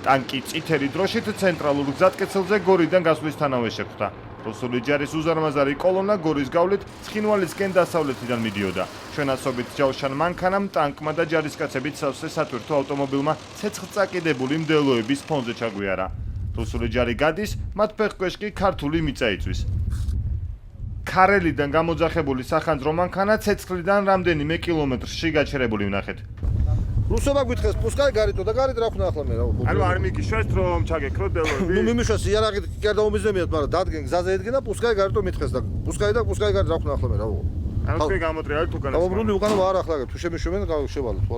ტანკი წითელი დროშით ცენტრალურ გზატკეცილზე გორიდან გასვლისთანავე შეხვდა. რუსული ჯარის უზარმაზარი კოლონა გორის გავლით ცხინვალისკენ დასავლეთიდან მიდიოდა. ჩვენასობით ჯავშან მანქანამ ტანკმა და ჯარისკაცებით სავსე სატვირთო ავტომობილმა ცეცხლწაკიდებული მდელოების ფონზე ჩაგვიარა. რუსული ჯარი გადის, მათ ფეხქვეშ კი ქართული მიწა იწვის. ქარელიდან გამოძახებული სახანძრო მანქანა ცეცხლიდან რამდენიმე კილომეტრში გაჩერებული ვნახეთ. რუსობა გითხეს პუსკაი გარიტო და გარეთ რა ხნა ახლა მე რა. ანუ არ მიგიშვეს რომ ჩაგეკროთ დელოები? ნუ მიმიშვეს იარაღით კი არ დაუმიზნებიათ, მაგრამ დადგენ გზაზე ედგენა პუსკაი გარიტო მითხეს და პუსკაი გარეთ რა ხნა ახლა მე რა. ანუ თქვენ გამოტრიალეთ უკან. დაუბრუნდი უკან ვარ ახლა თუ შემიშვენ შევალოთ ხო?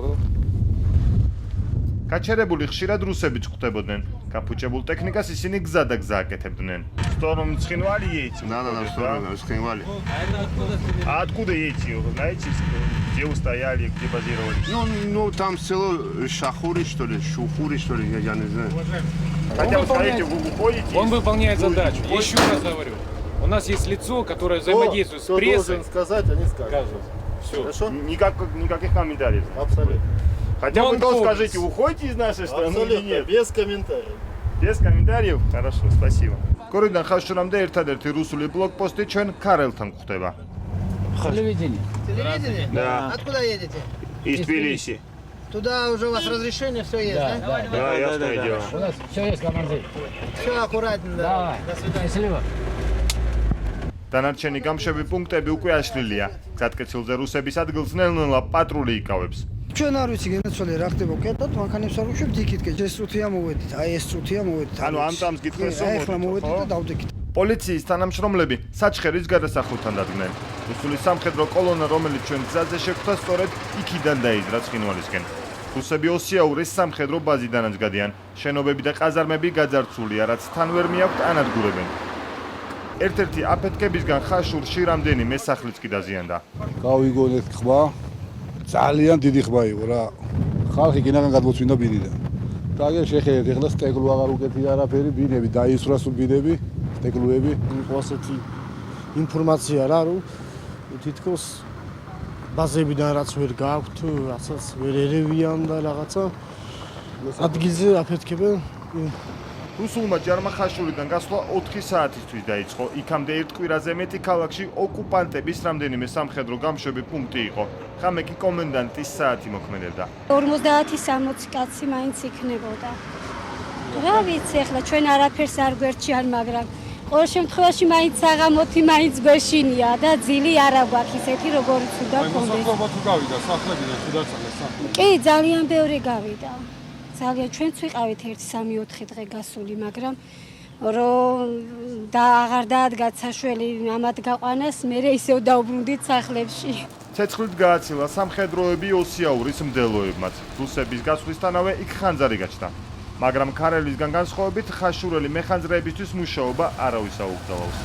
გაჩერებული ხშირად რუსებიც ხვდებოდნენ. გაფუჭებულ ტექნიკას ისინი გზა და гза აკეთებდნენ. Сторон Цхинвали едете? Да, в Цхинвали. А откуда едете? Знаете, где устояли, где базировались? Ну там село Шахури, что ли, Шухури, что ли, я не знаю. Хотя вы скажите, вы уходите? Он выполняет задачу. Еще раз говорю. У нас есть лицо, которое взаимодействует с прессой. Должен сказать, они скажут. Все. Хорошо? Никаких комментариев. Абсолютно. Хотя вы Non тоже comments. скажите, уходите из нашей страны или нет? без комментариев. Без комментариев? Хорошо, спасибо. Коридон ხაშურამდე ერთადერთი რუსული ბლოკპოსტი ჩვენ ქარელთან გვხვდება. Телевидение. Телевидение? Да. Откуда едете? Из Тбилиси. Туда уже у вас разрешение, все есть, да? Да, ясное дело. У нас все есть, командир. Все аккуратно, да. Давай. До свидания. Счастливо. დანარჩენი გამშვები პუნქტები უკვე აშლილია. გზატკეცილზე რუსების ადგილს ნელ-ნელა პატრული იკავებს. ჩვენ არ ვიცი გენაცვალე რა ხდება კეთოთ მანქანებს არ ვუშვებთ იქითკენ ეს წუთია მოვედით აი ეს წუთია მოვედით ანუ ამ წამს გითხეს რომ ახლა მოვედით და დავდექით პოლიციის თანამშრომლები საჩხერის გადასახულთან დადგნენ. რუსული სამხედრო კოლონა, რომელიც ჩვენ გზაზე შეხვდა, სწორედ იქიდან დაიძრა ცხინვალისკენ. რუსები ოსიაურის სამხედრო ბაზიდანაც გადიან. შენობები და ყაზარმები გაძარცულია, რაც თან ვერ მიაქვთ ანადგურებენ. ერთ-ერთი აფეთქებისგან ხაშურში რამდენიმე სახლიც კი დაზიანდა. გავიგონეთ ხმა ძალიან დიდი ხმა იყო რა. ხალხი კინაღან გადმოცვინდა ბინიდან. და აგერ შეხედეთ, ეხლა სტეკლო აღარ უკეთი არაფერი, ბინები დაისვრა სულ ბინები, სტეკლოები. იყო ასეთი ინფორმაცია რა, რომ თითქოს ბაზებიდან რაც ვერ გააქვთ, რასაც ვერ ერევიან და რაღაცა ადგილზე აფეთქებენ. რუსულმა ჯარმა ხაშურიდან გასვლა 4 საათისთვის დაიწყო. იქამდე ერთ კვირაზე მეტი ქალაქში ოკუპანტების რამდენიმე სამხედრო გამშვები პუნქტი იყო. ხამე კი კომენდანტის საათი მოქმედებდა. 50-60 კაცი მაინც იქნებოდა. რა ვიცი, ახლა ჩვენ არაფერს არ გვერდჩიან, მაგრამ ყოველ შემთხვევაში მაინც საღამოთი მაინც გვეშინია და ძილი არა გვაქვს ისეთი როგორც უნდა გქონდეს. თუ გავიდა სახლებიდან თუ დაწალეს სახლი. კი, ძალიან ბევრი გავიდა. ძალიან ჩვენც ვიყავით 1-3-4 დღე გასული, მაგრამ რომ და აღარ დაადგათ საშველი ამათ გაყვანას, მე ისევ დაუბრუნდით სახლებში. ცეცხლით გააცილა სამხედროები ოსიაურის მდელოებმაც. რუსების გასვლისთანავე იქ ხანძარი გაჩნდა. მაგრამ ქარელისგან განსხვავებით ხაშურელი მეხანძრეებისთვის მუშაობა არავის აუგზავნოს.